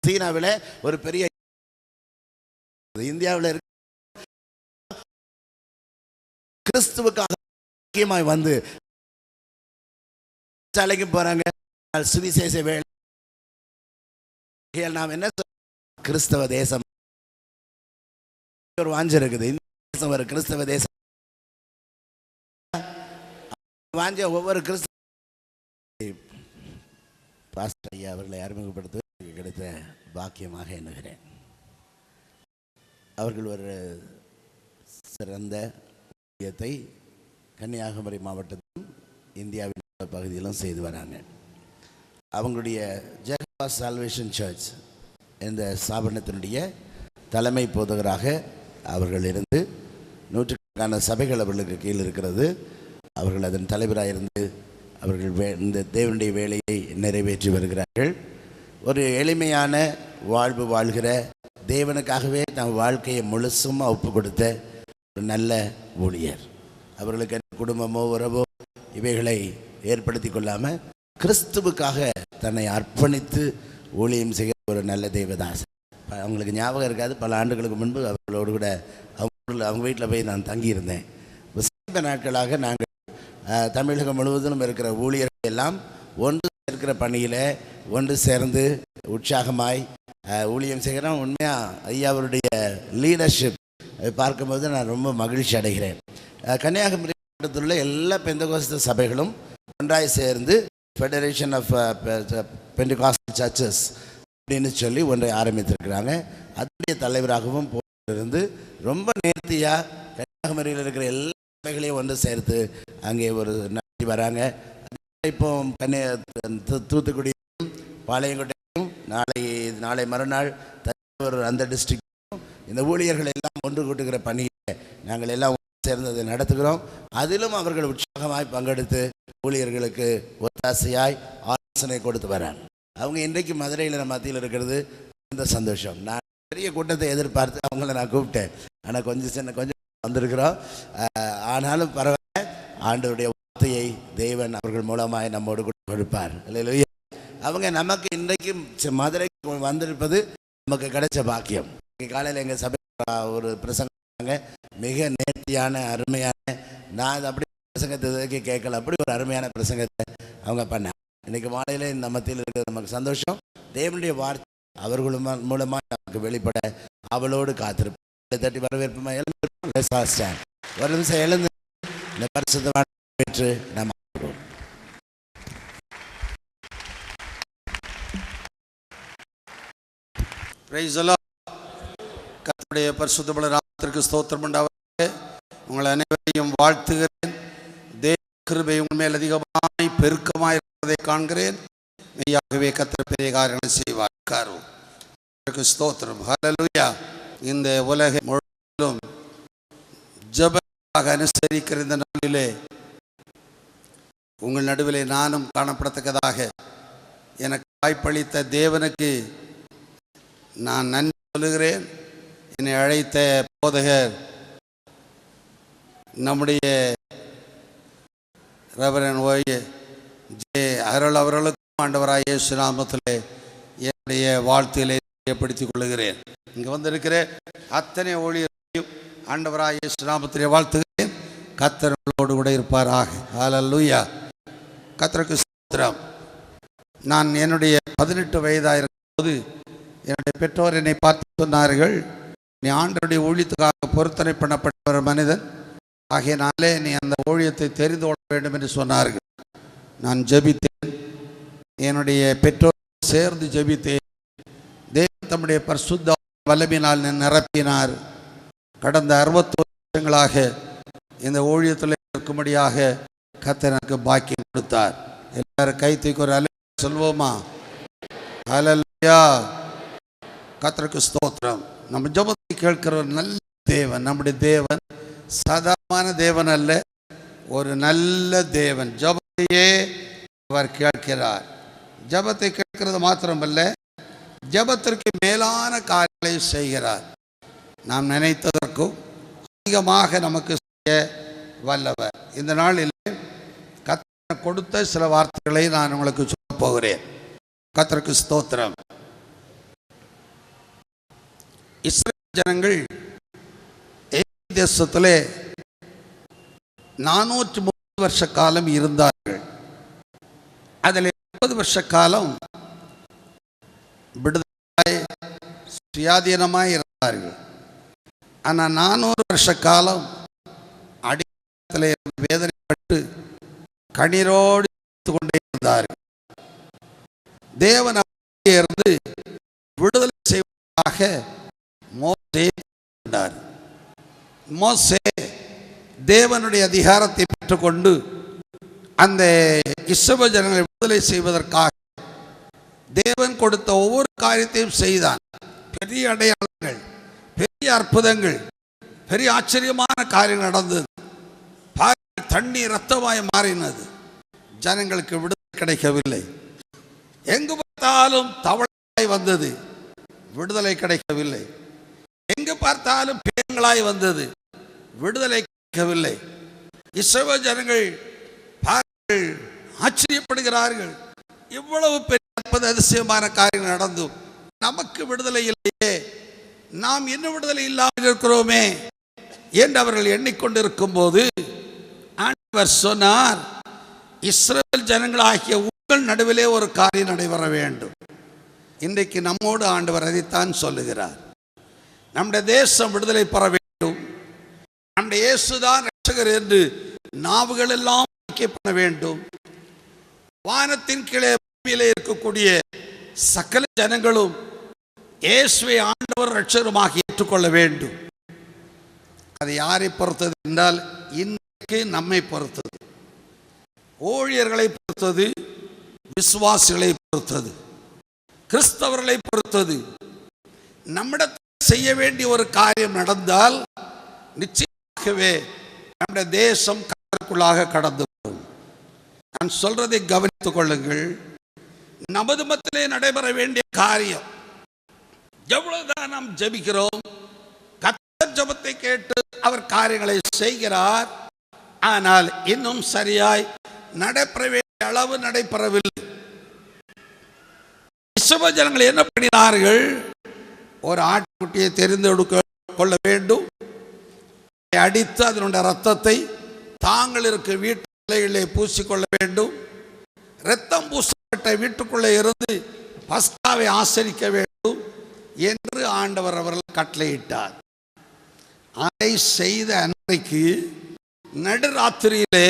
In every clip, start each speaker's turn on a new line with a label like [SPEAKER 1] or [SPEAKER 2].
[SPEAKER 1] சீனாவில் ஒரு பெரிய இந்தியாவில் இருக்க கிறிஸ்துவுக்காக முக்கியமாய் வந்து சாலைக்கு போறாங்க. சுவிசேஷ வேலை நாம் என்ன கிறிஸ்தவ தேசம் ஒரு வாஞ்ச இருக்குது. இந்த தேசம் ஒரு கிறிஸ்தவ தேசம் வாஞ்ச ஒவ்வொரு கிறிஸ்தவ பாஸ்டர் ஐயா அவர்களை அறிமுகப்படுத்த கிடைத்த பாக்கியமாக எண்ணுகிறேன். அவர்கள் ஒரு சிறந்த ஊழியத்தை கன்னியாகுமரி மாவட்டத்திலும் இந்தியாவின் பகுதியிலும் செய்து வராங்க. அவங்களுடைய ஜெகவா சால்வேஷன் சர்ச் இந்த ஸ்தாபனத்தினுடைய தலைமை போதகராக அவர்கள் இருந்து நூற்றுக்கணக்கான சபைகள் அவர்களுக்கு கீழ் இருக்கிறது. அவர்கள் அதன் தலைவராக இருந்து அவர்கள் இந்த தேவனுடைய வேலையை நிறைவேற்றி வருகிறார்கள். ஒரு எளிமையான வாழ்வு வாழ்கிற தேவனுக்காகவே தம் வாழ்க்கையை முழுசுமாக ஒப்பு கொடுத்த ஒரு நல்ல ஊழியர். அவர்களுக்கு குடும்பமோ உறவோ இவைகளை ஏற்படுத்தி கொள்ளாமல் கிறிஸ்துவுக்காக தன்னை அர்ப்பணித்து ஊழியம் செய்ய ஒரு நல்ல தேவதாசன். அவங்களுக்கு ஞாபகம் இருக்காது, பல ஆண்டுகளுக்கு முன்பு அவர்களோடு கூட அவங்க வீட்டில் போய் நான் தங்கியிருந்தேன். சமீப நாட்களாக நாங்கள் தமிழகம் முழுவதும் இருக்கிற ஊழியர்கள் எல்லாம் ஒன்று இருக்கிற பணியில் ஒன்று சேர்ந்து உற்சாகமாய் ஊழியம் செய்கிறோம். உண்மையாக ஐயாவருடைய லீடர்ஷிப் பார்க்கும்போது நான் ரொம்ப மகிழ்ச்சி அடைகிறேன். கன்னியாகுமரி மாவட்டத்தில் உள்ள எல்லா பெந்தகோஸ்த சபைகளும் ஒன்றாய் சேர்ந்து ஃபெடரேஷன் ஆஃப் பெண்டகாஸ்டல் சர்ச்சஸ் அப்படின்னு சொல்லி ஒன்றை ஆரம்பித்திருக்கிறாங்க. அதனுடைய தலைவராகவும் இருந்து ரொம்ப நேர்த்தியாக கன்னியாகுமரியில் இருக்கிற எல்லா சபைகளையும் ஒன்று சேர்த்து அங்கே ஒரு நடத்தி வராங்க. இப்போ தூத்துக்குடியும் பாளையங்கோட்டையும் நாளை மறுநாள் தஞ்சாவூர் அந்த டிஸ்ட்ரிக்டும் இந்த ஊழியர்கள் எல்லாம் ஒன்று கூட்டுகிற பணியை நாங்கள் எல்லாம் சேர்ந்து அதை நடத்துகிறோம். அதிலும் அவர்கள் உற்சாகமாய் பங்கெடுத்து ஊழியர்களுக்கு ஒத்தாசையாய் ஆலோசனை கொடுத்து வராங்க. அவங்க இன்றைக்கு மதுரையில் மத்தியில் இருக்கிறது இந்த சந்தோஷம். நான் பெரிய கூட்டத்தை எதிர்பார்த்து அவங்கள நான் கூப்பிட்டேன். ஆனால் கொஞ்சம் வந்திருக்கிறோம். ஆனாலும் பரவாயில்ல, ஆண்டவருடைய வார்த்தையை தேவன் அவர்கள் மூலமாய் நம்மோடு கொடுப்பார். இல்லையா? அவங்க நமக்கு இன்றைக்கு மதுரைக்கு வந்திருப்பது நமக்கு கிடைச்ச பாக்கியம். காலையில் எங்கள் சபை ஒரு பிரசங்க மிக நேர்த்தியான அருமையான, நான் அப்படி பிரசங்கத்தை கேட்கல, அப்படி ஒரு அருமையான பிரசங்கத்தை அவங்க பண்ணாங்க. இன்னைக்கு மாலையில் இந்த மத்தியில் இருக்கிறது நமக்கு சந்தோஷம். தேவனுடைய வார்த்தை அவர்கள் மூலமாக நமக்கு வெளிப்பட அவளோடு காத்திருப்போம். தட்டி வரவேற்புமா ஒரு நிமிஷம் எழுந்து இந்த பரிசுத்தமான பெற்று நாம்
[SPEAKER 2] கர்த்தருடைய பரிசுத்தமுள்ள நாமத்திற்கு ஸ்தோத்திரம் உண்டாவதாக. உங்கள் அனைவரையும் வாழ்த்துகிறேன். தேவ கிருபை உங்கள் மேல் அதிகமாய் பெருக்கமாய் இருப்பதை காண்கிறேன். மெய்யாகவே கர்த்தர் பெரிய காரியங்களை செய்வார். ஸ்தோத்திரம். ஹல்லேலூயா. இந்த உலக முழுவதும் ஜெபமாக அனுசரிக்கிற இந்த நாளிலே உங்கள் நடுவிலே நானும் காணப்படத்தக்கதாக எனக்கு வாய்ப்பளித்த தேவனுக்கு நான் நன்றி சொல்லுகிறேன். என்னை அழைத்த போதகர் நம்முடைய ரெவரண்ட் ஓய் ஜே அருள் அவர்களுக்கும் ஆண்டவராகிய இயேசு நாமத்திலே என்னுடைய வாழ்த்துக்களை தெரியப்படுத்திக் கொள்ளுகிறேன். இங்கே வந்திருக்கிற அத்தனை ஊழியர்களையும் ஆண்டவராகிய இயேசு நாமத்திலே வாழ்த்துகிறேன். கர்த்தரோடு கூட இருப்பாராக. ஹல்லேலூயா. கர்த்தருக்கு ஸ்தோத்திரம். நான் என்னுடைய 18 வயதாக இருக்கும்போது என்னுடைய பெற்றோர் என்னை பார்த்து சொன்னார்கள், நீ ஆண்டவருடைய ஊழியத்துக்காக பொருத்தனை பண்ணப்பட்ட ஒரு மனிதன் ஆகையினாலே நீ அந்த ஊழியத்தை தெரிந்து கொள்ள வேண்டும் என்று சொன்னார்கள். நான் ஜெபித்தேன். என்னுடைய பெற்றோர் சேர்ந்து ஜெபித்தேன். தேவன் தம்முடைய பரிசுத்த வல்லமையினால் நிரப்பினார். கடந்த 60 வருஷங்களாக இந்த ஊழியத்தில் இருக்கும்படியாக கர்த்தர் எனக்கு பாக்கியம் கொடுத்தார். எல்லாரும் கை தூக்கி ஒரு அல்லேலூயா சொல்வோமா? ஹல்லேலூயா. கர்த்தருக்கு ஸ்தோத்திரம். நம்ம ஜெபத்தை கேட்கிற ஒரு நல்ல தேவன். நம்முடைய தேவன் சாதாரண தேவன் அல்ல, ஒரு நல்ல தேவன். ஜெபத்தையே அவர் கேட்கிறார். ஜெபத்தை கேட்கிறது மாத்திரமல்ல, ஜெபத்திற்கு மேலான காரியங்களை செய்கிறார். நாம் நினைத்ததற்கும் அதிகமாக நமக்கு செய்ய வல்லவர். இந்த நாளில் கர்த்தர் கொடுத்த சில வார்த்தைகளை நான் உங்களுக்கு சொல்ல போகிறேன். கர்த்தருக்கு ஸ்தோத்திரம். ஜனங்கள் தேசத்திலே 430 வருஷ காலம் இருந்தார்கள். அதில் 30 வருஷ காலம் விடுதலை சுயாதீனமாய் இருந்தார்கள். ஆனால் 400 வருஷ காலம் அடிமைத்தனத்திலே வேதனைப்பட்டு கண்ணீரோடு கொண்டே இருந்தார்கள். தேவன் இருந்து விடுதலை செய்வதற்காக மோசே வந்தார். மோசே தேவனுடைய அதிகாரத்தை பெற்றுக்கொண்டு அந்த இஸ்ரவேல் ஜனங்களை விடுதலை செய்வதற்காக தேவன் கொடுத்த ஒவ்வொரு காரியத்தையும் செய்தான். பெரிய அடையாளங்கள், பெரிய அற்புதங்கள், பெரிய ஆச்சரியமான காரியம் நடந்தது. தண்ணீர் ரத்தமாய் மாறினது. ஜனங்களுக்கு விடுதலை கிடைக்கவில்லை. எங்கு பார்த்தாலும் தவளையாய் வந்தது, விடுதலை கிடைக்கவில்லை. எங்கு பார்த்தாலும் பேய்களாய் வந்தது, விடுதலை கிடைக்கவில்லை. இஸ்ரவேல் ஜனங்கள் ஆச்சரியப்படுகிறார்கள், இவ்வளவு பெரிய அற்புத அதிசயமான காரியம் நடந்தும் நமக்கு விடுதலை இல்லையே, நாம் இன்னும் விடுதலை இல்லாமல் இருக்கிறோமே என்று அவர்கள் எண்ணிக்கொண்டிருக்கும் போது ஆண்டவர் சொன்னார், இஸ்ரவேல் ஜனங்களாகிய உங்கள் நடுவிலே ஒரு காரியம் நடைபெற வேண்டும். இன்றைக்கு நம்மோடு ஆண்டவர் அதைத்தான் சொல்லுகிறார். நம்முடைய தேசம் விடுதலை பெற வேண்டும், நம்முடைய இயேசுதான் ரட்சகர் என்று நாவுகள் எல்லாம் பண்ண வேண்டும். வானத்தின் கீழே பூமியிலே இருக்கக்கூடிய சகல ஜனங்களும் இயேசுவை ஆண்டவர் ரட்சகருமாக ஏற்றுக்கொள்ள வேண்டும். அது யாரை பொறுத்தது என்றால் இன்றைக்கு நம்மை பொறுத்தது, ஊழியர்களை பொறுத்தது, விசுவாசிகளை பொறுத்தது, கிறிஸ்தவர்களை பொறுத்தது. நம்மிடத்தில் செய்ய வேண்டிய ஒரு காரியம் நடந்தால் நிச்சயமாகவே நம்முடைய தேசம் கடலுக்குள்ளாக கடந்து வரும். நான் சொல்றதை கவனித்துக் கொள்ளுங்கள். நமது மத்திலே நடைபெற வேண்டிய காரியம் எவ்வளவுதான் நாம் ஜெபிக்கிறோம், கர்த்தர் ஜெபத்தை கேட்டு அவர் காரியங்களை செய்கிறார். ஆனால் இன்னும் சரியாய் நடைபெற வேண்டிய அளவு நடைபெறவில்லை. இஸ்ரவேல் ஜனங்கள் என்ன பண்ணினார்கள்? ஒரு ஆட்டுக்குட்டியை தெரிந்தெடுக்க கொள்ள வேண்டும், அடித்து அதனுடைய ரத்தத்தை தாங்கள் இருக்க வீட்டுகளிலே பூசிக்கொள்ள வேண்டும். இரத்தம் பூசப்பட்ட வீட்டுக்குள்ளே இருந்து பஸ்காவை ஆசரிக்க வேண்டும் என்று ஆண்டவர் அவர்கள் கட்டளையிட்டார். அதை செய்த அன்றைக்கு நடுராத்திரியிலே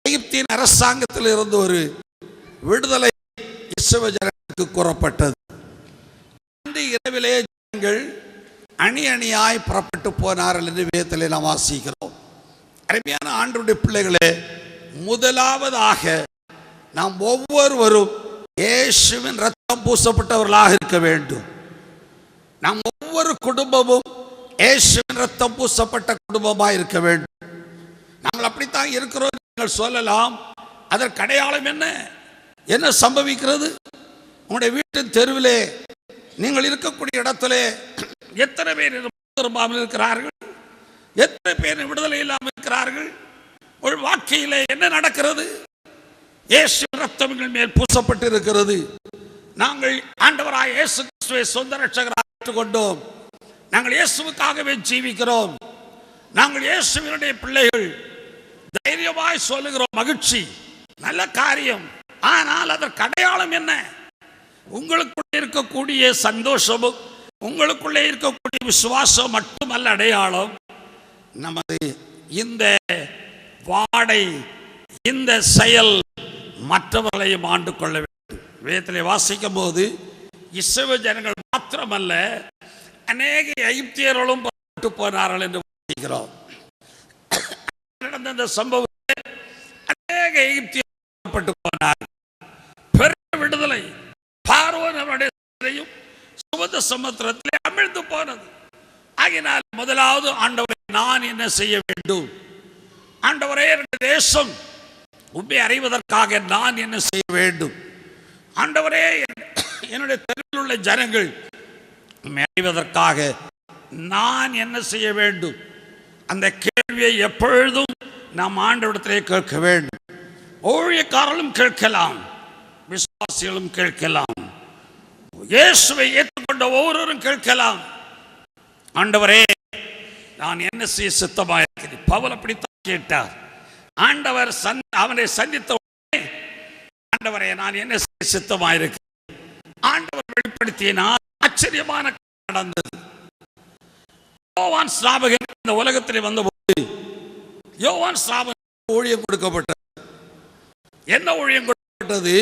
[SPEAKER 2] எகிப்தின் அரசாங்கத்தில் இருந்து ஒரு விடுதலை இஸ்ரவேல் ஜனங்களுக்கு கூறப்பட்டது. அந்த இரவிலே ஜனங்கள் அணி அணியாய் புறப்பட்டு போனார்கள் என்று வேதத்திலே நாம் வாசிக்கிறோம். அருமையான ஆண்டவருடைய பிள்ளைகளே, முதலாவதாக நாம் ஒவ்வொருவரும் இயேசுவின் ரத்தம் பூசப்பட்டவர்களாக இருக்க வேண்டும். நாம் ஒவ்வொரு குடும்பமும் இயேசுவின் ரத்தம் பூசப்பட்ட குடும்பமாக இருக்க வேண்டும். நாங்கள் அப்படித்தான் இருக்கிறோம் நீங்கள் சொல்லலாம். அதற்கு அடையாளம் என்ன? என்ன சம்பவிக்கிறது? உங்களுடைய வீட்டின் தெருவிலே, நீங்கள் இருக்கக்கூடிய இடத்திலே எத்தனை பேர் திரும்பாமல் இருக்கிறார்கள்? எத்தனை பேர் விடுதலை இல்லாமல் இருக்கிறார்கள்? ஒரு வாழ்க்கையிலே என்ன நடக்கிறது? இயேசு ரத்தம் எங்கள் மேல் பூசப்பட்டு இருக்கிறது. நாங்கள் ஆண்டவராய் இயேசு கிறிஸ்துவை சொந்த ரட்சகராக ஏற்றுக்கொண்டோம். நாங்கள் இயேசுவுக்காகவே ஜீவிக்கிறோம். நாங்கள் இயேசுவினுடைய பிள்ளைகள். தைரியமாய் சொல்லுகிறோம், மகிழ்ச்சி, நல்ல காரியம். ஆனால் அதற்கு அடையாளம் என்ன? உங்களுக்குள்ளே இருக்கக்கூடிய சந்தோஷமும் உங்களுக்குள்ளே இருக்கக்கூடிய விசுவாசம் மட்டுமல்ல அடையாளம். நமது இந்த வாடை, இந்த செயல் மற்றவர்களையும் ஆண்டு கொள்ள வேண்டும். வேதத்திலே வாசிக்கும் போது இஸ்ரவேல் ஜனங்கள் மாத்திரமல்ல, அநேக எகிப்தியர்களும் புறப்பட்டு போனார்கள் என்று வாசிக்கிறோம். நடந்த இந்த சம்பவத்தில் அநேக எகிப்தியர்கள் புறப்பட்டு போனார்கள். பெரிய விடுதலை. பார்வோன் அவருடைய சுமந்த சமுத்திரத்திலே அமிழ்ந்து போனது. ஆகினால் முதலாவது ஆண்டவரே, நான் என்ன செய்ய வேண்டும்? ஆண்டவரே, என்னுடைய தேசம் உண்மை அறிவதற்காக நான் என்ன செய்ய வேண்டும்? ஆண்டவரே, என்னுடைய தெருவில் உள்ள ஜனங்கள் உண்மை அறிவதற்காக நான் என்ன செய்ய வேண்டும்? அந்த கேள்வியை எப்பொழுதும் நாம் ஆண்டவரிடத்திலே கேட்க வேண்டும். ஊழியக்காரர்களும் கேட்கலாம், விசுவாசிகளும் கேட்கலாம். இயேசுவை ஏற்றுக்கொண்ட
[SPEAKER 3] கொண்ட ஒவ்வொருவரும் கேட்கலாம், ஆண்டவரே நான் என்ன செய்ய சித்தமாயிருக்கிறேன். பவுல் அப்படித்தான் கேட்டார். ஆண்டவர் அவனை சந்தித்த உடனே, ஆண்டவரே நான் என்ன செய்ய சித்தமாயிருக்கிறேன். ஆண்டவர் வெளிப்படுத்தினார். ஆச்சரியமான நடந்தது. யோவான் ஸ்நாபகன் இந்த உலகத்தில் வந்தபோது யோவான் ஸ்நாபகன் ஊழியம் கொடுக்கப்பட்டது. என்ன ஊழியம் கொடுக்கப்பட்டது?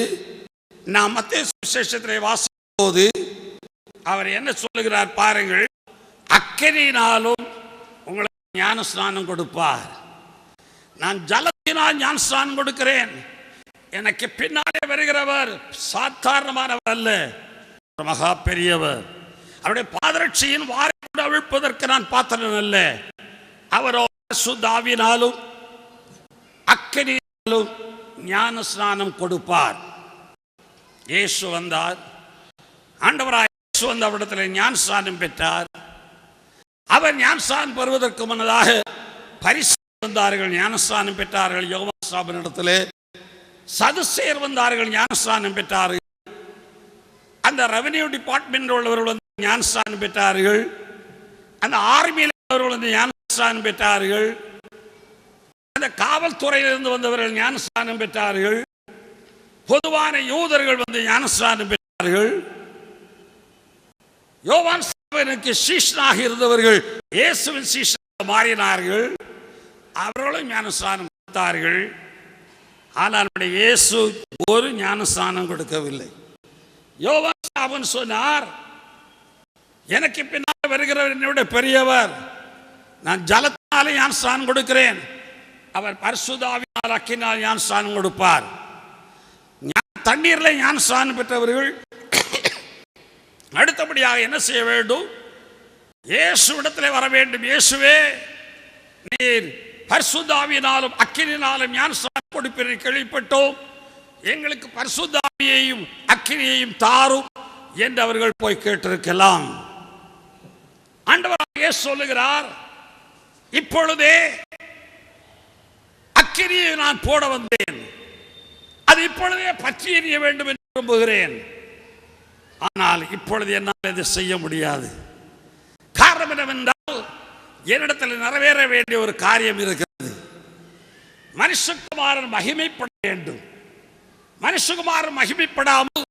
[SPEAKER 3] நாம் மத்தேயு சுவிசேஷத்திலே வாசிக்கும் போது அவர் என்ன சொல்லுகிறார் பாருங்கள். அக்கினியினாலும் உங்களுக்கு ஞான ஸ்நானம் கொடுப்பார். நான் ஜலத்தினால் ஞான ஸ்நானம் கொடுக்கிறேன். எனக்கு பின்னாலே வருகிறவர் சாதாரணமானவர் அல்ல, மகா பெரியவர். அவருடைய பாதரட்சியின் வாரை கூட அவிழ்ப்பதற்கு நான் பாத்திரன் அல்ல. அவரோ பரிசுத்த ஆவியினாலும் அக்கினியினாலும் ஞான ஸ்நானம் கொடுப்பார். இயேசு வந்தார். ஆண்டவராய் இயேசு வந்த அவரிடத்தில் ஞான ஸ்நானம் பெற்றார். அவர் ஞான ஸ்நானம் பெறுவதற்கு முன்னதாக பரிசேயர் வந்தார்கள், ஞான ஸ்நானம் பெற்றார்கள். யோவான் ஸ்நாபகனிடத்திலே சதுசேயர் வந்தார்கள், ஞான ஸ்நானம் பெற்றார்கள். அந்த ரெவென்யூ டிபார்ட்மெண்ட் உள்ளவர்கள் வந்து ஞான ஸ்நானம் பெற்றார்கள். அந்த ஆர்மியில் உள்ளவர்கள் வந்து ஞான ஸ்நானம் பெற்றார்கள். அந்த காவல்துறையிலிருந்து வந்தவர்கள் ஞான ஸ்நானம் பெற்றார்கள். பொதுவான யூதர்கள் வந்து ஞான ஸ்நானம் பெற்றார்கள். யோவான் ஸ்நாபகனுக்கு சீஷனாக இருந்தவர்கள் இயேசுவின் சீஷனாக மாறினார்கள். அவர்களும் ஞான ஸ்நானம் கொடுத்தார்கள். ஆனால் இயேசு ஒரு ஞான ஸ்நானம் கொடுக்கவில்லை. யோவான் ஸ்நாபகன் சொன்னார், எனக்கு பின்னால் வருகிறவர் என்னோட பெரியவர். நான் ஜலத்தினாலே ஞான ஸ்நானம் கொடுக்கிறேன். அவர் பரிசுத்த ஆவியினால் அக்கினியால் ஞான ஸ்நானம் கொடுப்பார். தண்ணீரில் ஞான ஸ்நானம் பெற்றவர்கள் அடுத்தபடியாக என்ன செய்ய வேண்டும்? இயேசுவிடத்தில் வர வேண்டும். இயேசுவே, நீர் பரிசுத்த ஆவியினாலும் அக்கினியினாலும் ஞான ஸ்நானம் கொடுப்பதை கேள்விப்பட்டோம். எங்களுக்கு பரிசுத்த ஆவியையும் அக்கினியையும் தாரும் என்று அவர்கள் போய் கேட்டிருக்கலாம். ஆண்டவர் இயேசு சொல்லுகிறார், இப்பொழுதே அக்கினியை நான் போட வந்தேன், அது இப்பொழுதே பற்றி எறிய வேண்டும் என்று விரும்புகிறேன். ஆனால் இப்பொழுது என்னால் இதை செய்ய முடியாது. காரணம் என்னவென்றால், என்னிடத்தில் நிறைவேற வேண்டிய ஒரு காரியம் இருக்கிறது. மனுஷகுமாரன் மகிமைப்பட வேண்டும். மனுஷகுமாரன் மகிமைப்படாமல்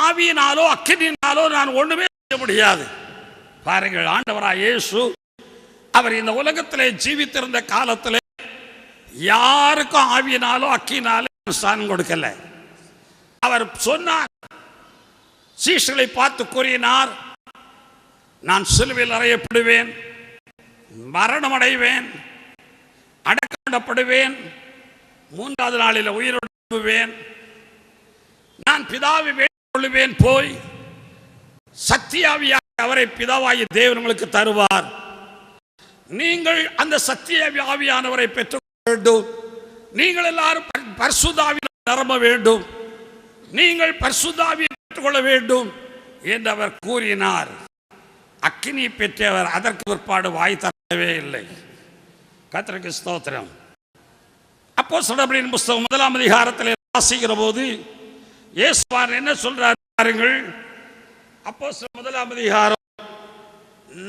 [SPEAKER 3] ஆவியினாலோ அக்கினியினாலோ நான் ஒண்ணுமே செய்ய முடியாது. பாருங்கள், ஆண்டவராய் இயேசு அவர் இந்த உலகத்திலே ஜீவித்திருந்த காலத்திலே யாருக்கும் ஆவியினாலோ அக்கினாலோ ஸ்நானம் கொடுக்கல. அவர் சொன்னார், சீஷர்களை பார்த்து கூறினார், நான் சிலுவையில் அறையப்படுவேன், மரணம் அடைவேன், அடக்கப்படுவேன், மூன்றாவது நாளில் உயிரோடு எழும்புவேன். நான் பிதாவை வேண்டிக் கொள்ளுவேன், போய் சத்தியாவியாக அவரை பிதாவாகிய தேவன் உங்களுக்கு தருவார். நீங்கள் அந்த சத்தியாவி ஆவியானவரை பெற்றுக் வேண்டும். நீங்கள் எல்லாரும் பரிசுத்த ஆவியினால் நிரம்ப வேண்டும். நீங்கள் பரிசுத்த ஆவியை பெற்றுக்கொள்ள வேண்டும் என்று அவர் கூறினார். அக்கினி பெற்றவர் அதற்கு பிற்பாடு வாய் தரவே இல்லை. கர்த்தருக்கு ஸ்தோத்திரம். அப்போஸ்தலர்களின் புத்தகம் 1ஆம் அதிகாரத்தில் வாசிக்கிற போது இயேசுவார் என்ன சொல்றார் பாருங்கள். அப்போஸ்தலர் 1ஆம் அதிகாரம்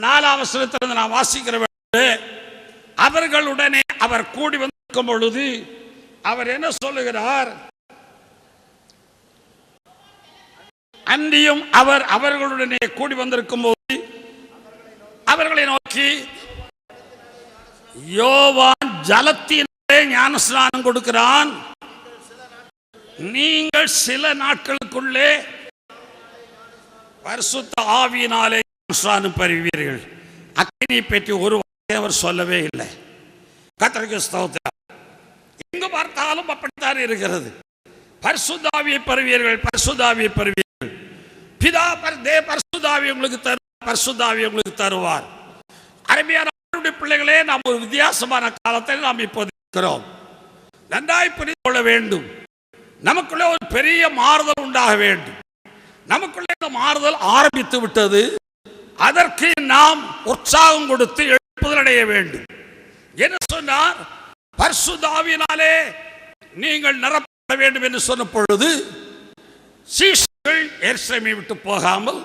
[SPEAKER 3] 4ஆம் வசனத்திலிருந்து நான் வாசிக்கிற பொழுது, அவர்களுடனே அவர் கூடி வந்திருக்கும் பொழுது அவர் என்ன சொல்லுகிறார்? அன்றியும் அவர் அவர்களுடனே கூடி வந்திருக்கும் போது அவர்களை நோக்கி, யோவான் ஜலத்தினாலே ஞானஸ்நானம் கொடுக்கிறான், நீங்கள் சில நாட்களுக்குள்ளே பரிசுத்த ஆவியினாலே ஞானஸ்நானம் பெறுவீர்கள். அக்கினி பற்றி ஒரு வார்த்தை அவர் சொல்லவே இல்லை. கர்த்தருக்கு ஸ்தோத்திரம். எங்கு பார்த்தாலும் அப்படித்தான் இருக்கிறது. பரிசுத்த ஆவியை பெறுவீர்கள், பரிசுத்த ஆவியை பெறுவீர்கள். பிதா பரிசுத்த ஆவியை உங்களுக்கு தருவார், பரிசுத்த ஆவியை உங்களுக்கு தருவார். அருமையான பிள்ளைகளே, நாம் ஒரு வித்தியாசமான காலத்தில் நாம் இப்போது இருக்கிறோம். நன்றாய் புரிந்து கொள்ள வேண்டும். நமக்குள்ளே ஒரு பெரிய மாறுதல் உண்டாக வேண்டும். நமக்குள்ளே இந்த மாறுதல் ஆரம்பித்து விட்டது. அதற்கு நாம் உற்சாகம் கொடுத்து எழுப்புதல் அடைய வேண்டும். என்ன சொன்னார்? பரிசுத்த ஆவியினாலே நீங்கள் நிரப்பப்பட வேண்டும் என்று சொன்ன பொழுது சீஷர்கள் எருசலேமை விட்டு போகாமல்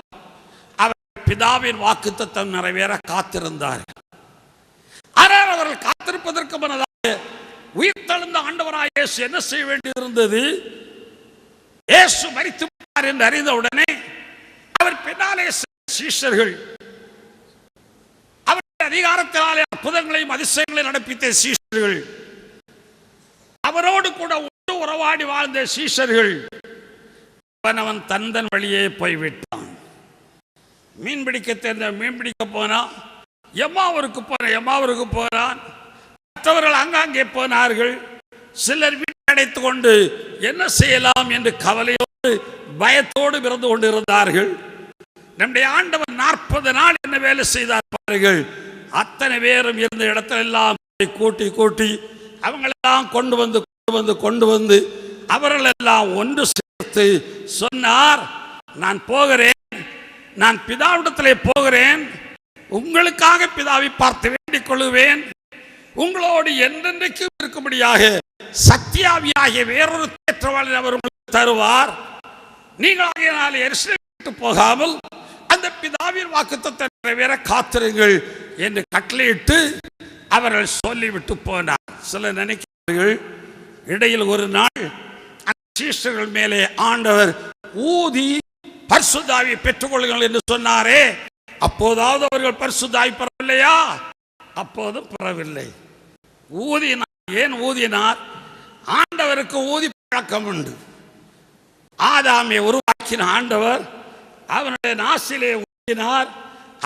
[SPEAKER 3] அவர் பிதாவின் வாக்குத்தத்தம் நிறைவேற காத்திருந்தார்கள். ஆனால் அவர்கள் காத்திருப்பதற்கு முன்னதாக உயிர்த்தெழுந்த ஆண்டவராய் இயேசு என்ன செய்ய வேண்டியிருந்தது? இயேசு மரித்து விட்டார் என்று அறிந்தவுடனே அவர் பின்னாலே சீஷர்கள், அவருடைய அதிகாரத்தினாலே அற்புதங்களையும் அதிசயங்களையும் நடப்பித்த சீஷர்கள், அவரோடு கூட ஒன்று உறவாடி வாழ்ந்த சீஷர்கள், அவன் தந்தன் வழியே போய்விட்டான். மீன் பிடிக்க தெரிந்த மீன் பிடிக்க போனான், எம்மாவூருக்கு போனான். மற்றவர்கள் அங்காங்கே போனார்கள். சிலர் வீட்டை அடைத்துக் கொண்டு என்ன செய்யலாம் என்று கவலையோடு பயத்தோடு இருந்து கொண்டிருந்தார்கள். நம்முடைய ஆண்டவர் 40 நாள் என்ன வேலை செய்தார் பாருங்கள். அத்தனை பேரும் இருந்த இடத்துல எல்லாம் கூட்டி அவங்களெல்லாம் கொண்டு வந்து அவர்கள் எல்லாம் ஒன்று சேர்த்து சொன்னார், நான் போகிறேன், நான் பிதாவிடத்திலே போகிறேன், உங்களுக்காக பிதாவை பார்த்து வேண்டிக் கொள்ளுவேன், உங்களோடு என்றென்றைக்கும் இருக்கும்படியாக சத்தியாவியாகிய வேறொரு தேற்றவாளரை அவர் உங்களுக்கு தருவார். நீங்கள் ஆகியனாலே எருசலேம் விட்டு போகாமல் அந்த பிதாவின் வாக்குத்தத்தத்தை நிறைவேற காத்திருங்கள் என்று கட்டளையிட்டு அவர்கள் சொல்லிவிட்டு போனார். சில நினைக்கிறார்கள், இடையில் ஒரு நாள் அந்த சீஷர்கள் மேலே ஆண்டவர் ஊதி பரிசுத்தாவியை பெற்றுக்கொள்ளுங்கள் என்று சொன்னாரே, அப்போதாவது அவர்கள் பரிசுத்தாவி பெறவில்லையா? அப்போதும் பெறவில்லை. ஊதினார். ஏன் ஊதினார்? ஆண்டவருக்கு ஊதி பழக்கம் உண்டு. ஆதாமை உருவாக்கின ஆண்டவர் அவனுடைய நாசிலே ஊதினார்,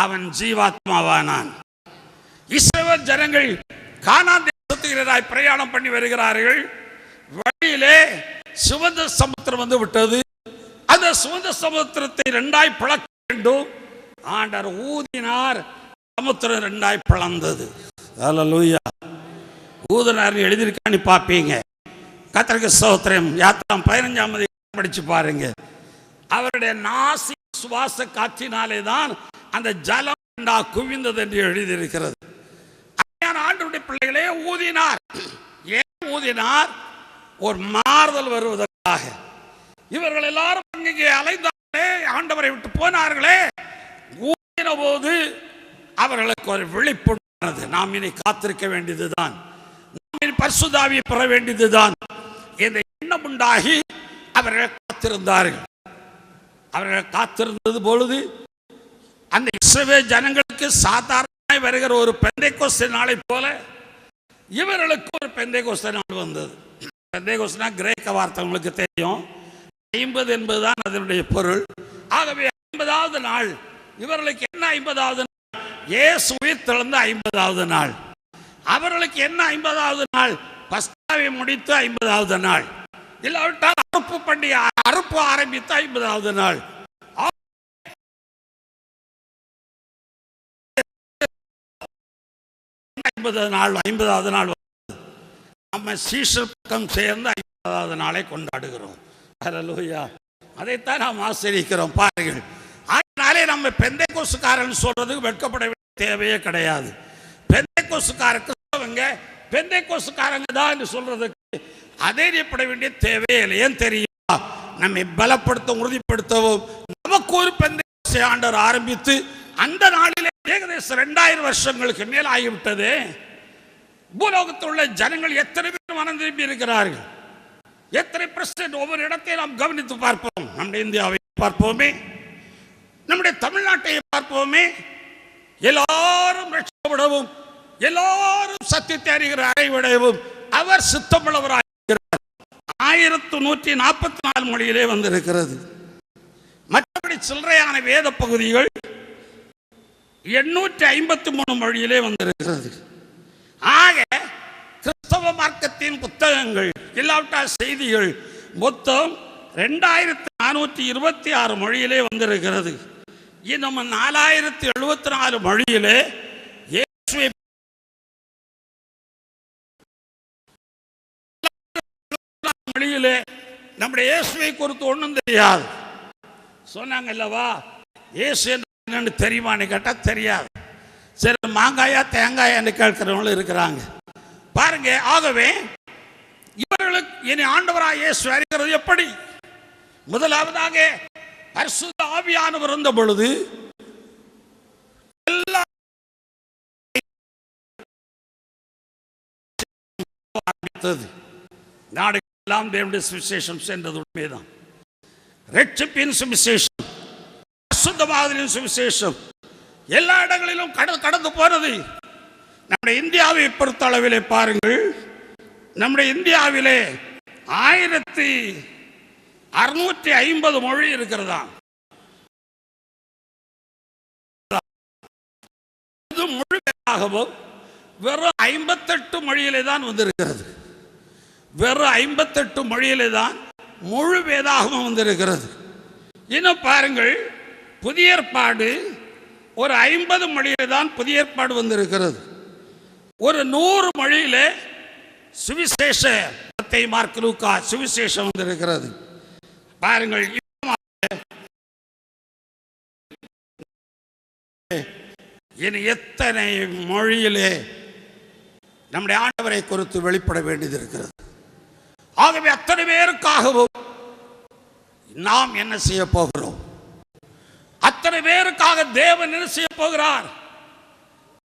[SPEAKER 3] அவன் ஜீவாத்மாவானான். இஸ்ரவேல் ஜனங்கள் கானான் தேசத்துக்கு பிரயாணம் பண்ணி வருகிறார்கள். வழியிலே சுமந்த சமுத்திரம் வந்து விட்டது. அந்த சுமந்த சமுத்திரத்தை 2ஆய் பிளக்க வேண்டும். ஆண்டவர் ஊதினார், சமுத்திரம் 2ஆய் பிளந்தது. ஹல்லேலூயா. ஊதினார் எழுதியிருக்கான்னு பார்ப்பீங்க. கர்த்தருக்கு ஸ்தோத்திரம். யாத்திராம் 15ஆம் படிச்சு பாருங்க. அவருடைய நாசி சுவாச காற்றினாலே தான் அந்த ஜலம் குவிந்தது என்று எழுதியிருக்கிறது. ஆண்டவருடைய பிள்ளைகளே ஊதினார். ஏன் ஊதினார்? ஒரு மாறுதல் வருவதற்காக. இவர்கள் எல்லாரும் அங்கே அலைந்தார்களே, ஆண்டவரை விட்டு போனார்களே, ஊதின போது அவர்களுக்கு ஒரு விழிப்புணர்வு, நாம் இனி காத்திருக்க வேண்டியதுதான், நாம் இனி பரிசுத்தாவியை பெற வேண்டியதுதான் என்ற எண்ணம் உண்டாகி அவர்கள் காத்திருந்தார்கள். அவர்கள் காத்திருந்தது பொழுது அந்த இஸ்ரவேல் ஜனங்களுக்கு சாதாரண வருகிற ஒரு பெந்தைக்கோஸ்து நாளை போல இவர்களுக்கு ஒரு பெந்தைக்கோஸ்து நாள் வந்தது. பெந்தைக்கோஸ்துனா கிரேக்க வார்த்தை உங்களுக்கு தெரியும். 50 என்பதுதான் அதனுடைய பொருள். ஆகவே 50வது நாள் இவர்களுக்கு என்ன? 50வது நாள் இயேசு உயிர்த்தெழுந்த 50வது நாள். அவர்களுக்கு என்ன 50வது நாள்? பஸ்காவை முடித்து 50வது நாள். இல்லாவிட்டால் அறுப்பு பண்டிகை, அறுப்பு ஆரம்பித்த 50வது நாள். 50வது நாள் நம்ம சீஷர் பக்கம் சேர்ந்து 50வது நாளை கொண்டாடுகிறோம். ஹல்லேலூயா. அதைத்தான் நாம் ஆசரிக்கிறோம். பாருங்கள், அதனாலே நம்ம பெந்தைக்கோஸ்துக்காரன் சொல்றதுக்கு வெட்கப்பட வேண்டிய தேவையே கிடையாது. பெந்தைக்கோஸ்துக்காரங்க பெந்தைக்கோஸ்துக்காரங்க தான் என்று சொல்றதுக்கு அதேரியப்பட வேண்டிய தேவையே இல்லை. ஏன் தெரியுமா? நம்மை பலப்படுத்த உறுதிப்படுத்தவும் நமக்கு ஒரு பெந்தைக்கோஸ்து ஆண்டவர் ஆரம்பித்து அந்த நாளிலே ஏகദേശம் 2000 வருஷங்களுக்கு மேல் ஆகிவிட்டது. பூலோகத்தில் உள்ள ஜனங்கள் எத்தனை பேர் மனம் திரும்பி இருக்கிறார்கள்? எத்தனை %? ஒவ்வொரு இடத்தை நாம் கவனித்து பார்ப்போம். நம்முடைய இந்தியாவை பார்ப்போமே, நம்முடைய தமிழ்நாட்டை பார்ப்போமே. எல்லாரும் ரட்சிக்கப்படவும், எல்லாரும் சத்தியத்தை அறிகிற அறிவடையவும் அவர் சித்தமுள்ளவராக இருக்கிறார். 1144 மொழியிலே வந்திருக்கிறது. மற்றபடி சில்லறையான வேத பகுதிகள் 853 மொழியிலே வந்திருக்கிறது. ஆக கிறிஸ்தவ மார்க்கத்தின் புத்தகங்கள் இல்லாவிட்டால் செய்திகள் மொத்தம் 2426 மொழியிலே வந்திருக்கிறது. இன்னும் 4074 மொழியிலே இயேசுவை மொழியிலே நம்முடைய இயேசுவை குறித்து ஒன்றும் தெரியாது. சொன்னாங்க அல்லவா, இயேசு என்னன்னு தெரியுமான்னு கேட்டால் தெரியாது. சரி, மாங்காயா தேங்காயான்னு கேட்கிறவங்களும் இருக்கிறாங்க பாருங்க. ஆகவே இவர்களுக்கு இனி ஆண்டவராக இயேசு அறிகிறது எப்படி? முதலாவதாக பரிசுத்த ஆவியானவர் இருந்த பொழுது அடுத்தது நாடுகள் எல்லாம் தேவனுடைய சுவிசேஷம் சென்றது உண்மைதான். ரட்சிப்பின் சுவிசேஷம், சுத்தமாதலின் சுவிசேஷம் எல்லா இடங்களிலும் கடந்து போனது. நம்முடைய இந்தியாவை பொறுத்த அளவிலே பாருங்கள், நம்முடைய இந்தியாவிலே 1650 மொழி இருக்கிறதா. இது முழுமையாகவும் வெறும் 58 மொழியிலே தான் வந்திருக்கிறது. வெறும் 58 மொழியிலே தான் முழு வேதாகமும் வந்திருக்கிறது. இன்னும் பாருங்கள், புதிய ஏற்பாடு ஒரு 50 மொழியிலே தான் புதிய ஏற்பாடு வந்திருக்கிறது. ஒரு 100 மொழியிலே சுவிசேஷ மத்தேயு, மார்க்கு, லூக்கா சுவிசேஷம் வந்திருக்கிறது. பாருங்கள், இனி எத்தனை மொழியிலே நம்முடைய ஆண்டவரை குறித்து வெளிப்பட வேண்டியது இருக்கிறது. ஆகவே அத்தனை பேருக்காகவும் நாம் என்ன செய்ய போகிறோம்? அத்தனை பேருக்காக தேவன் என்ன செய்ய போகிறார்?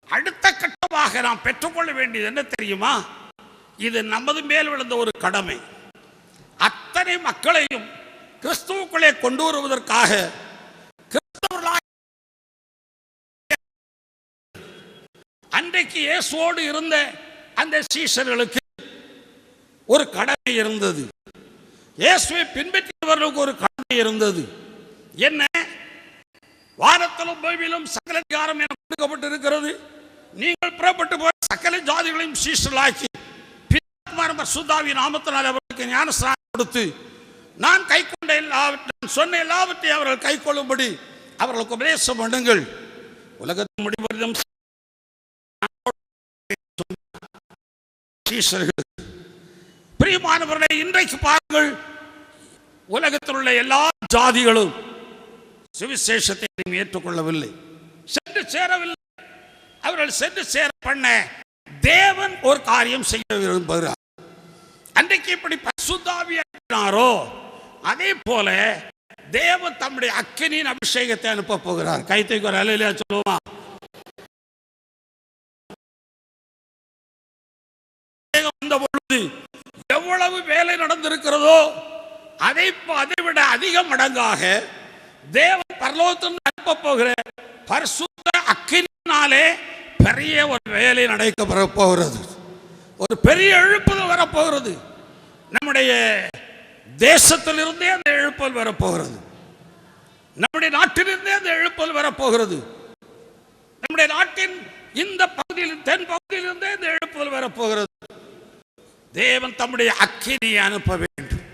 [SPEAKER 3] அடுத்த கட்டமாக நாம் பெற்றுக்கொள்ள வேண்டியது என்ன தெரியுமா? இது நமது மேல் விழுந்த ஒரு கடமை. அத்தனை மக்களையும் கிறிஸ்துவுக்குள்ளே கொண்டு வருவதற்காக அன்றைக்கு இயேசுவோடு இருந்த அந்த சீஷர்களுக்கு ஒரு கடமை இருந்தது. இயேசுவை பின்பற்றியவர்களுக்கு ஒரு கடமை இருந்தது. என்ன? வானத்திலும் பூமியிலும் சகல அதிகாரம் எனக்கு கொடுக்கப்பட்டிருக்கிறது. நீங்கள் புறப்பட்டு போய் சகல ஜாதிகளையும் சீஷர்களாக்கி பரிசுத்தாவியின் நாமத்தினால் அவர்களுக்கு ஞானஸ்நானம் கொடுத்து நான் கைக்கொண்ட எல்லாவற்றையும் சொன்ன எல்லாவற்றையும் அவர்கள் கைக்கொள்ளும்படி அவர்களுக்கு உபதேசம் பண்ணுங்கள். உலகத்தின் முடிவதும் பிரியமானவர்களை, இன்றைக்கு பாருங்கள், உலகத்தில் உள்ள எல்லா ஜாதிகளும் சுவிசேஷத்தை ஏற்றுக்கொள்ளவில்லை, சென்று சேரவில்லை. அவர்கள் சென்று சேர பண்ண தேவன் ஒரு காரியம் செய்ய விரும்புகிறார். அன்றைக்கு இப்படி பரிசுத்தாவியாரோ அதே போல தேவன் தம்முடைய அக்கினியின் அபிஷேகத்தை அனுப்ப போகிறார். கைத்தை ஒரு அல்லேலூயா சொல்லுமா? வந்த பொழுது எவ்வளவு வேலை நடந்திருக்கிறதோ அதை விட அதிக மடங்காக தேவன் பரலோகத்தில் அனுப்ப போகிற பரிசுத்த அக்கினியினாலே பெரிய ஒரு வேலை நடைபெற போகிறது. ஒரு பெரிய எழுப்புதல் வரப்போகிறது. நம்முடைய தேசத்திலிருந்தே அந்த எழுப்புதல் வரப்போகிறது. நம்முடைய நாட்டிலிருந்தே அந்த எழுப்புதல் வரப்போகிறது. நம்முடைய நாட்டின் இந்த பகுதியில், தென் பகுதியிலிருந்தே இந்த எழுப்புதல் வரப்போகிறது. தேவன் தம்முடைய அக்கினியை அனுப்ப வேண்டும்.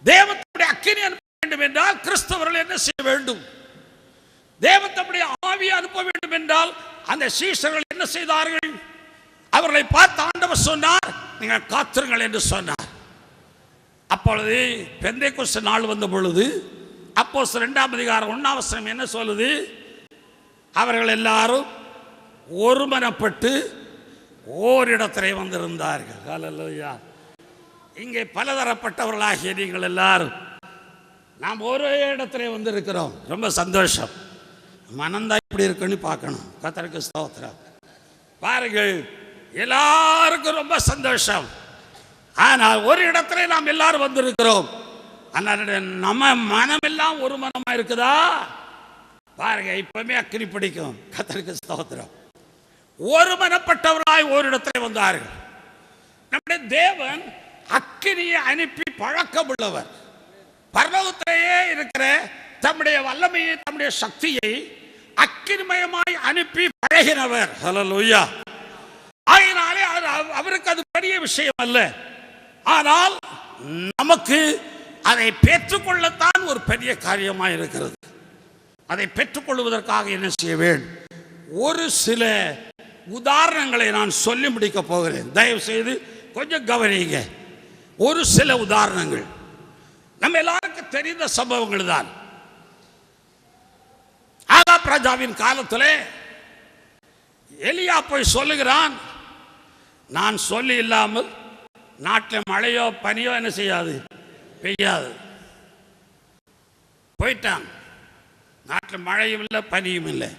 [SPEAKER 3] தேவன் தம்முடைய அக்கினி அனுப்ப வேண்டும் என்றால் கிறிஸ்தவர்கள் என்ன செய்ய வேண்டும்? தேவன் தம்முடைய ஆவியை அனுப்ப வேண்டும் என்றால் அந்த சீஷர்கள் என்ன செய்தார்கள்? அவர்களை பார்த்து ஆண்டவர் சொன்னார், நீங்கள் காத்திருங்கள் என்று சொன்னார். அப்பொழுது பெந்தேகோஸ்து நாள் வந்த பொழுது அப்போஸ்தலர் 2ஆம் அதிகாரம் 1ஆம் வசனம் என்ன சொல்லுது? அவர்கள் எல்லாரும் ஒருமனப்பட்டு ஓரிடத்திலே வந்திருந்தார்கள். ஹல்லேலூயா. இங்கே பலதரப்பட்டவர்களாகிய நீங்கள் எல்லாரும் நாம் ஒரே இடத்திலே வந்திருக்கிறோம். ரொம்ப சந்தோஷம். மனந்தா இப்படி இருக்குன்னு பார்க்கணும். கர்த்தருக்கு ஸ்தோத்திரம். பாருங்கள், எல்லாருக்கும் ரொம்ப சந்தோஷம். ஆனால் ஒரு இடத்துல நாம் எல்லாரும் வந்திருக்கிறோம். ஆனால் நம்ம மனமெல்லாம் ஒரு மனமா இருக்குதா? பாருங்க, இப்பவுமே அக்கினி பிடிக்கும். கர்த்தருக்கு ஸ்தோத்திரம். ஒரு மனப்பட்டவர்களாய் ஒரு இடத்துல வந்தார்கள். நம்முடைய தேவன் அக்கினியை அனுப்பி பழக்கம் உள்ளவர். பரலோகத்திலேயே இருக்கிற தம்முடைய வல்லமையை, தம்முடைய சக்தியை அக்கினிமயமாய் அனுப்பி பழகினவர். ஹல்லேலூயா. ஆயினாலே அவருக்கு அது பெரிய விஷயம் அல்ல. ஆனால் நமக்கு அதை பெற்றுக்கொள்ளத்தான் ஒரு பெரிய காரியமாக இருக்கிறது. அதை பெற்றுக்கொள்வதற்காக என்ன செய்ய வேண்டும்? ஒரு சில உதாரணங்களை நான் சொல்லி முடிக்க போகிறேன். தயவு செய்து கொஞ்சம் கவனிங்க. ஒரு சில உதாரணங்கள் நம்ம எல்லாருக்கும் தெரிந்த சம்பவங்கள் தான். ஆகாப் ராஜாவின் காலத்தில் எலியா போய் சொல்லுகிறான், நான் சொல்லி இல்லாமல் நாட்டில் மழையோ பனியோ என்ன செய்யாது, பெய்யாது. போயிட்டான். நாட்டில் மழையும் இல்லை, பனியும் இல்லை.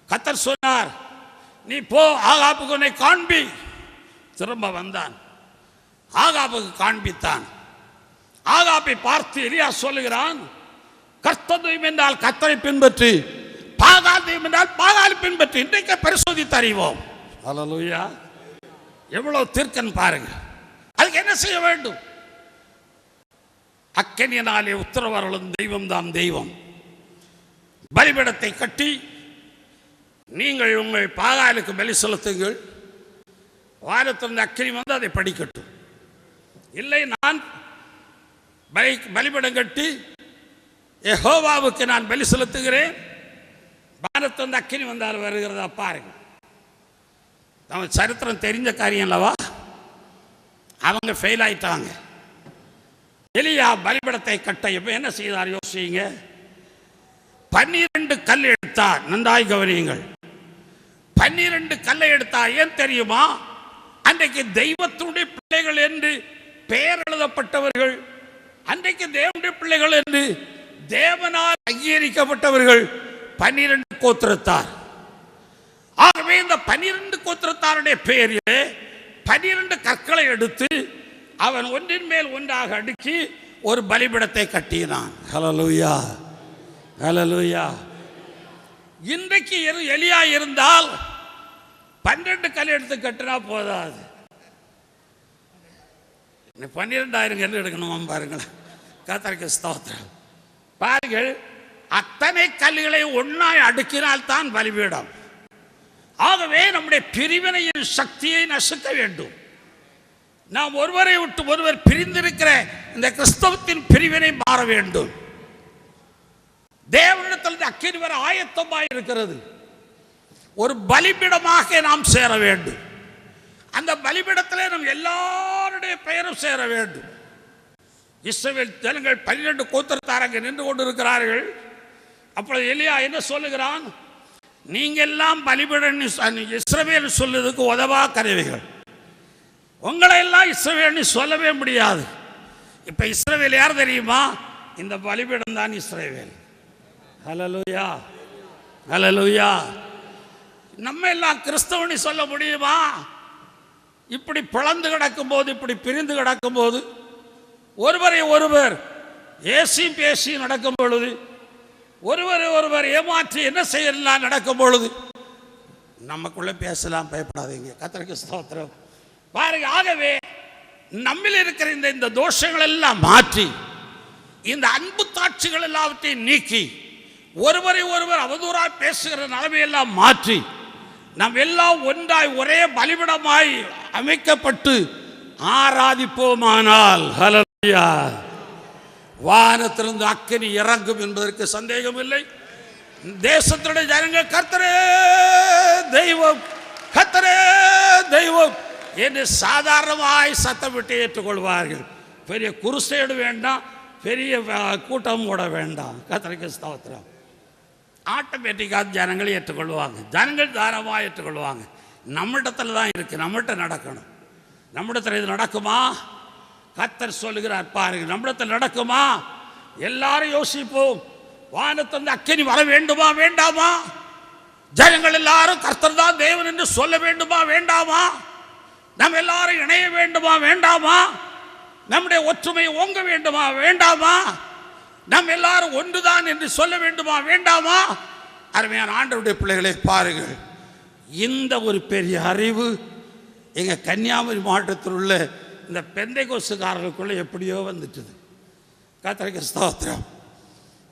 [SPEAKER 3] கர்த்தர் சொன்னார், நீ போ, ஆகாப்புக்கு உன்னை காண்பி. திரும்ப வந்தான். ஆகாபுக்கு காண்பித்தான். ஆகாபை பார்த்து எலியா சொல்லுகிறான், கர்த்தர் தெய்வம் என்றால் கர்த்தரை பின்பற்றி, பாகால் தெய்வம் என்றால் பாகாலை பின்பற்றி இன்றைக்கு பரிசோதித்து அறிவோம். அல்லேலூயா! எவ்வளவு தீர்க்கன் பாருங்க. அதுக்கு என்ன செய்ய வேண்டும்? அக்கனியினாலே உத்தரவாரலும் தெய்வம் தான் தெய்வம். பலிபீடத்தை கட்டி நீங்கள் உங்கள் பாகாலுக்கு பலி செலுத்துங்கள். வாரத்திலிருந்து அக்கினி வந்து அதை படிக்கட்டும். இல்லை, நான் பலிபீடம் கட்டி யெகோவாவுக்கு நான் பலி செலுத்துகிறேன், வாரத்திலிருந்து அக்கினி வந்தால் வருகிறதா பாருங்க. நம்ம சரித்திரம் தெரிஞ்ச காரியம் அல்லவா? அவங்க ஃபெயில் ஆயிட்டாங்க. எலியா பலிபீடத்தை கட்ட எப்ப என்ன செய்தார் யோசிங்க. 12 கல் எடுத்தார். நன்றாய் கவனியுங்கள். 12 கல்லை எடுத்தார். ஏன் தெரியுமா? அன்றைக்கு தெய்வத்துடைய பிள்ளைகள் என்று பெயர் எழுதப்பட்டவர்கள், அன்றைக்கு தேவனுடைய பிள்ளைகள் என்று தேவனால் அங்கீகரிக்கப்பட்டவர்கள் 12 கோத்திரத்தார். ஆகவே இந்த 12 கோத்திரத்தாருடைய பெயரிலே 12 கற்களை எடுத்து அவன் ஒன்றின் மேல் ஒன்றாக அடுக்கி ஒரு பலிபீடத்தை கட்டினான். ஹல்லேலூயா, ஹல்லேலூயா. இன்றைக்கு எலியா இருந்தால் 12 கல் எடுத்து கட்டினா போதாது, 12,000 கல் எடுக்கணும் பாருங்களேன். கர்த்தருக்கு ஸ்தோத்திரம். பாருங்கள், அத்தனை கல்லுகளை ஒன்னாய் அடுக்கினால் தான் பலிபீடம். ஆகவே நம்முடைய பிரிவினையின் சக்தியை நசுக்க வேண்டும். நாம் ஒருவரை விட்டு ஒருவர் பிரிந்திருக்கிற இந்த கிறிஸ்தவத்தின் பிரிவினை மாற வேண்டும். தேவனிடத்தில் அக்கினி வர ஆயத்தமாய் இருக்கிறது. ஒரு பலிபீடமாக நாம் சேர வேண்டும். அந்த பலிபீடத்திலே நம் எல்லாருடைய பெயரும் சேர வேண்டும். இஸ்ரவேல் ஜனங்கள் 12 கோத்திரத்தாரங்க நின்று கொண்டிருக்கிறார்கள். அப்பொழுது எலியா என்ன சொல்லுகிறான்? நீங்க எல்லாம் பலிபீடம் இஸ்ரவேல் சொல்லுறதுக்கு உதவா கருவிகள், உங்களை எல்லாம் இஸ்ரவேல் சொல்லவே முடியாது. இப்ப இஸ்ரவேல் யார் தெரியுமா? இந்த பலிபீடம் தான் இஸ்ரவேல். ஹல்லேலூயா, ஹல்லேலூயா. நம்ம எல்லாம் கிறிஸ்தவனி சொல்ல முடியுமா? இப்படி பிளந்து கிடக்கும் போது, இப்படி பிரிந்து கிடக்கும் போது, ஒருவரை ஒருவர் ஏசி பேசி நடக்கும் பொழுது, ஒருவரை ஒருவர் ஏமாற்றி என்ன செய்யலாம் நடக்கும் பொழுது நமக்குள்ள பேசலாம், பயப்படாதீங்க. கர்த்தருக்கு ஸ்தோத்திரம். பாருங்க, ஆகவே நம்மில் இருக்கிற இந்த தோஷங்கள் எல்லாம் மாற்றி, இந்த அன்பு தாட்சிகள் எல்லாவற்றையும் நீக்கி, ஒருவரை ஒருவர் அவதூறாய் பேசுகிற நிலைமையெல்லாம் மாற்றி, நாம் எல்லாம் ஒன்றாய் ஒரே பலிபீடமாய் அமைக்கப்பட்டு ஆராதிப்போமானால், ஹல்லேலூயா, வானத்திலிருந்து அக்கினி இறங்கும் என்பதற்கு சந்தேகம் இல்லை. தேசத்துடைய ஜனங்கள் கர்த்தரே தெய்வம், கர்த்தரே தெய்வம் என்று சாதாரணமாய் சத்தமிட்டு ஏற்றுக்கொள்வார்கள். பெரிய குருசேடு வேண்டாம், பெரிய கூட்டம் கூட வேண்டாம். கர்த்தருக்கு ஸ்தோத்திரம். ஆட்டோமேட்டிக்காக ஜனங்களை ஏற்றுக்கொள்வாங்க. ஜனங்கள் தாராளமாக ஏற்றுக்கொள்வாங்க. நம்மிடத்தில் தான் இருக்குது, நம்மகிட்ட நடக்கணும். நம்மிடத்தில் இது நடக்குமா? கர்த்தர் சொல்லுகிறார் பாருங்க, நம்மிடத்தில் நடக்குமா? எல்லாரும் யோசிப்போம். வானத்திலிருந்து அக்கினி வர வேண்டுமா வேண்டாமா? ஜனங்கள் எல்லாரும் கர்த்தர் தான் தேவன் என்று சொல்ல வேண்டுமா வேண்டாமா? நம்ம எல்லாரும் இணைய வேண்டுமா வேண்டாமா? நம்முடைய ஒற்றுமை ஓங்க வேண்டுமா வேண்டாமா? நாம் எல்லாரும் ஒன்றுதான் என்று சொல்ல வேண்டுமா வேண்டாமா? அருமையான ஆண்டவருடைய பிள்ளைகளை பாருங்கள், இந்த ஒரு பெரிய அறிவு எங்க கன்னியாகுமரி மாவட்டத்தில் உள்ள இந்த பெந்தைகோஸ்துக்காரர்களுக்குள்ள எப்படியோ வந்துட்டுது. கர்த்தருக்கு ஸ்தோத்திரம்.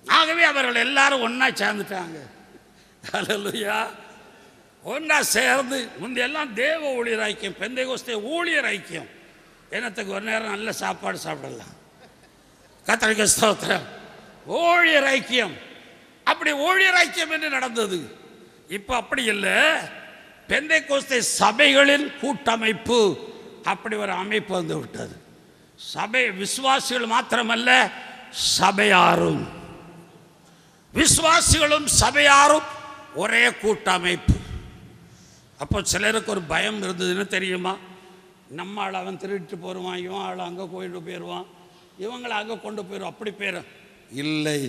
[SPEAKER 3] ஆகவே அவர்கள் எல்லாரும் ஒன்னா சேர்ந்துட்டாங்க. ஹல்லேலூயா. ஒன்னா சேர்ந்து முந்தையெல்லாம் தேவ ஊழியர் ஐக்கியம், பெந்தைகோஸ்தே ஊழியர் ஐக்கியம், என்னத்துக்கு ஒரு நேரம் நல்ல சாப்பாடு சாப்பிடலாம். கர்த்தருக்கு ஸ்தோத்திரம். ஊழியர் ஐக்கியம், அப்படி ஊழியர் ஐக்கியம் என்று நடந்தது. இப்போ அப்படி இல்லை. பெந்தைகோஸ்தே சபைகளின் கூட்டமைப்பு, அப்படி ஒரு அமைப்பு வந்து விட்டது. சபை விசுவாசிகள் மாத்திரமல்ல, சபையாரும், விசுவாசிகளும் சபையாரும் ஒரே கூட்டமைப்பு. அப்போ சிலருக்கு ஒரு பயம் இருந்ததுன்னு தெரியுமா? நம்ம ஆள் அவன் திருட்டு போடுவான், இவன் ஆள் அங்கே கோயிட்டு போயிடுவான், இவங்களை அங்கே கொண்டு போயிடும், அப்படி போயிடும். இல்லை,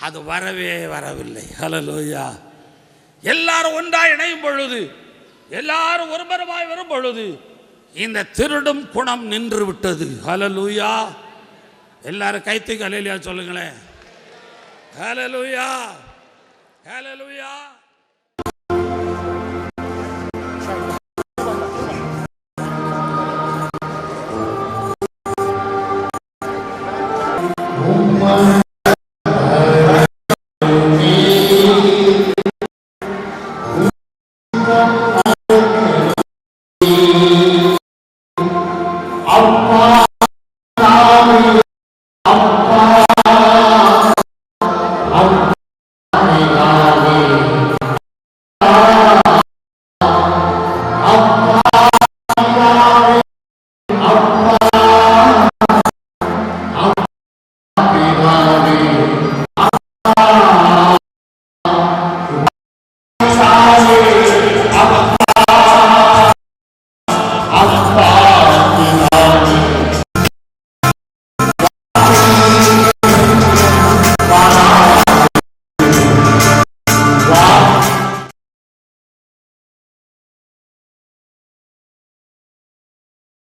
[SPEAKER 3] அது வரவில்லை. ஹல்லேலூயா. எல்லாரும் ஒன்றாய் இணையும் பொழுது, எல்லாரும் ஒருமரமாய் வரும் பொழுது இந்த திருடும் குணம் நின்று விட்டது. ஹல்லேலூயா. எல்லாரும் கைத்துக்கு அல்லேலூயா சொல்லுங்களேன். ஹல்லேலூயா, ஹல்லேலூயா.